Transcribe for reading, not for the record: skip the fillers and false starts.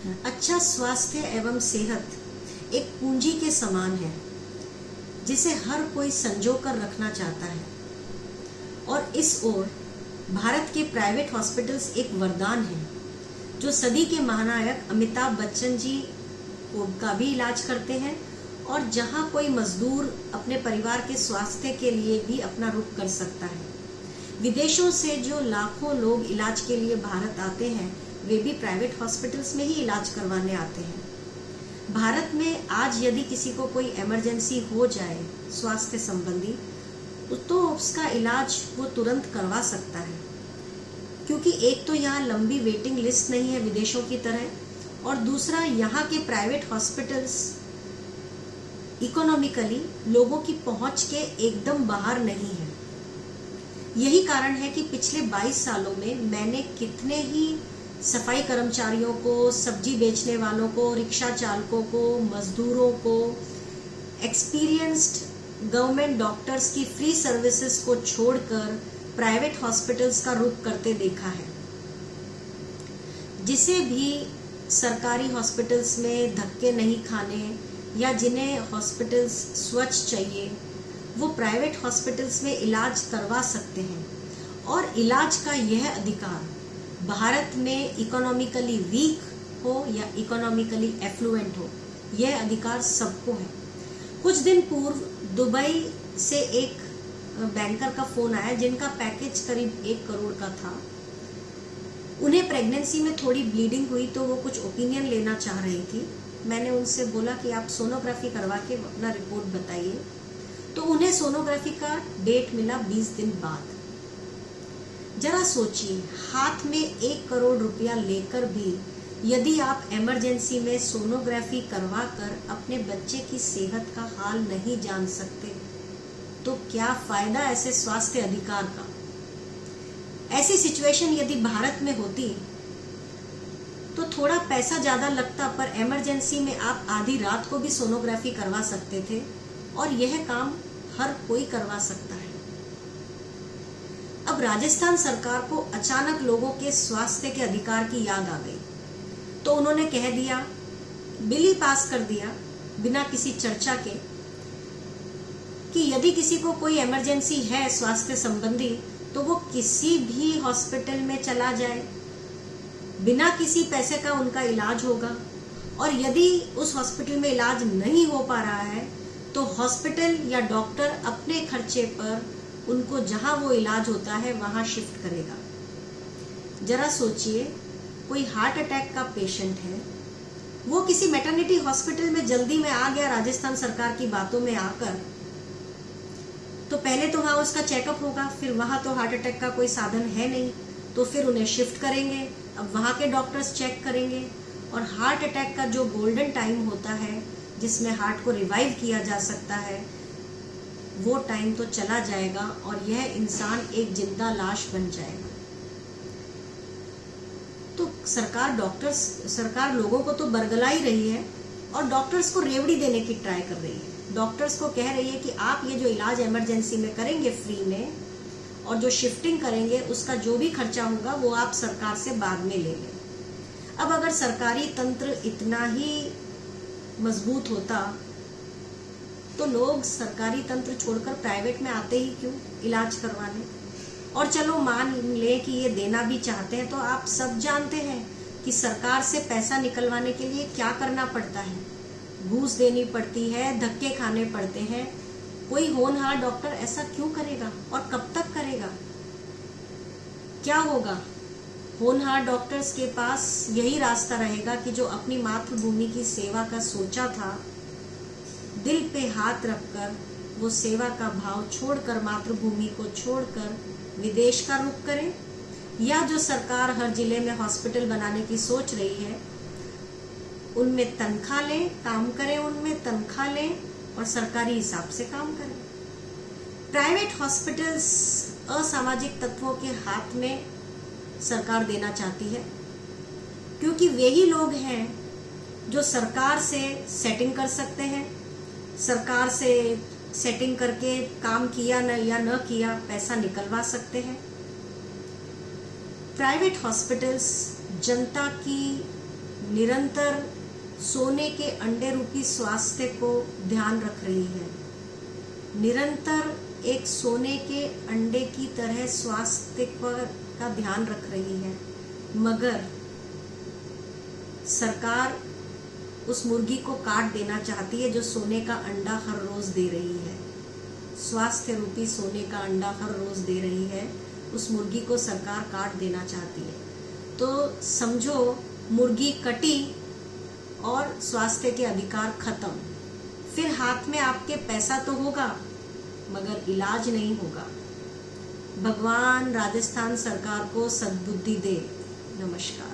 अच्छा स्वास्थ्य एवं सेहत एक पूंजी के समान है जिसे हर कोई संजो कर रखना चाहता है और इस ओर भारत के प्राइवेट हॉस्पिटल्स एक वरदान है जो सदी के महानायक अमिताभ बच्चन जी का भी इलाज करते हैं और जहां कोई मजदूर अपने परिवार के स्वास्थ्य के लिए भी अपना रुख कर सकता है। विदेशों से जो लाखों लोग इलाज के लिए भारत आते हैं वे भी प्राइवेट हॉस्पिटल्स में ही इलाज करवाने आते हैं। भारत में आज यदि किसी को कोई इमरजेंसी हो जाए स्वास्थ्य संबंधी तो उसका इलाज वो तुरंत करवा सकता है, क्योंकि एक तो यहाँ लंबी वेटिंग लिस्ट नहीं है विदेशों की तरह और दूसरा यहाँ के प्राइवेट हॉस्पिटल्स इकोनॉमिकली लोगों की पहुंच के एकदम बाहर नहीं है। यही कारण है कि पिछले 22 सालों में मैंने कितने ही सफाई कर्मचारियों को, सब्जी बेचने वालों को, रिक्शा चालकों को, मजदूरों को, एक्सपीरियंस्ड गवर्नमेंट डॉक्टर्स की फ्री सर्विसेज को छोड़कर प्राइवेट हॉस्पिटल्स का रुख करते देखा है। जिसे भी सरकारी हॉस्पिटल्स में धक्के नहीं खाने या जिन्हें हॉस्पिटल्स स्वच्छ चाहिए वो प्राइवेट हॉस्पिटल्स में इलाज करवा सकते हैं और इलाज का यह अधिकार भारत में इकोनॉमिकली वीक हो या इकोनॉमिकली एफ्लुएंट हो, यह अधिकार सबको है। कुछ दिन पूर्व दुबई से एक बैंकर का फोन आया जिनका पैकेज करीब 1 करोड़ का था। उन्हें प्रेगनेंसी में थोड़ी ब्लीडिंग हुई तो वो कुछ ओपिनियन लेना चाह रही थी। मैंने उनसे बोला कि आप सोनोग्राफी करवा के अपना रिपोर्ट बताइए, तो उन्हें सोनोग्राफी का डेट मिला 20 दिन बाद। जरा सोचिए, हाथ में 1 करोड़ रुपया लेकर भी यदि आप इमरजेंसी में सोनोग्राफी करवा कर अपने बच्चे की सेहत का हाल नहीं जान सकते तो क्या फायदा ऐसे स्वास्थ्य अधिकार का। ऐसी सिचुएशन यदि भारत में होती तो थोड़ा पैसा ज्यादा लगता, पर इमरजेंसी में आप आधी रात को भी सोनोग्राफी करवा सकते थे और यह काम हर कोई करवा सकता है। अब राजस्थान सरकार को अचानक लोगों के स्वास्थ्य के अधिकार की याद आ गई तो उन्होंने कह दिया, बिल ही पास कर दिया बिना किसी चर्चा के कि यदि किसी को कोई इमरजेंसी है स्वास्थ्य संबंधी तो वो किसी भी हॉस्पिटल में चला जाए, बिना किसी पैसे का उनका इलाज होगा और यदि उस हॉस्पिटल में इलाज नहीं हो पा रहा है तो हॉस्पिटल या डॉक्टर अपने खर्चे पर उनको जहां वो इलाज होता है वहां शिफ्ट करेगा। जरा सोचिए, कोई हार्ट अटैक का पेशेंट है, वो किसी मैटरनिटी हॉस्पिटल में जल्दी में आ गया राजस्थान सरकार की बातों में आकर, तो पहले तो वहां उसका चेकअप होगा, फिर वहां तो हार्ट अटैक का कोई साधन है नहीं तो फिर उन्हें शिफ्ट करेंगे। अब वहां के डॉक्टर्स चेक करेंगे और हार्ट अटैक का जो गोल्डन टाइम होता है जिसमें हार्ट को रिवाइव किया जा सकता है वो टाइम तो चला जाएगा और यह इंसान एक जिंदा लाश बन जाएगा। तो सरकार लोगों को तो बरगला ही रही है और डॉक्टर्स को रेवड़ी देने की ट्राई कर रही है। डॉक्टर्स को कह रही है कि आप ये जो इलाज इमरजेंसी में करेंगे फ्री में और जो शिफ्टिंग करेंगे उसका जो भी खर्चा होगा वो आप सरकार से बाद में ले लें। अब अगर सरकारी तंत्र इतना ही मजबूत होता तो लोग सरकारी तंत्र छोड़कर प्राइवेट में आते ही क्यों इलाज करवाने। और चलो मान ले कि ये देना भी चाहते हैं तो आप सब जानते हैं कि सरकार से पैसा निकलवाने के लिए क्या करना पड़ता है, घूस देनी पड़ती है, धक्के खाने पड़ते हैं। कोई होनहार डॉक्टर ऐसा क्यों करेगा और कब तक करेगा? क्या होगा? होनहार डॉक्टर्स के पास यही रास्ता रहेगा कि जो अपनी मातृभूमि की सेवा का सोचा था, दिल पे हाथ रखकर वो सेवा का भाव छोड़कर मातृभूमि को छोड़कर विदेश का रुख करें, या जो सरकार हर जिले में हॉस्पिटल बनाने की सोच रही है उनमें तनख्वाह लें, काम करें, उनमें तनख्वाह लें और सरकारी हिसाब से काम करें। प्राइवेट हॉस्पिटल्स असामाजिक तत्वों के हाथ में सरकार देना चाहती है क्योंकि वे ही लोग हैं जो सरकार से सेटिंग कर सकते हैं, सरकार से सेटिंग करके काम किया या न किया पैसा निकलवा सकते हैं। प्राइवेट हॉस्पिटल्स जनता की निरंतर सोने के अंडे रूपी स्वास्थ्य को ध्यान रख रही है, निरंतर एक सोने के अंडे की तरह स्वास्थ्य का ध्यान रख रही है, मगर सरकार उस मुर्गी को काट देना चाहती है जो सोने का अंडा हर रोज दे रही है। स्वास्थ्य रूपी सोने का अंडा हर रोज दे रही है, उस मुर्गी को सरकार काट देना चाहती है। तो समझो मुर्गी कटी और स्वास्थ्य के अधिकार खत्म। फिर हाथ में आपके पैसा तो होगा मगर इलाज नहीं होगा। भगवान राजस्थान सरकार को सद्बुद्धि दे। नमस्कार।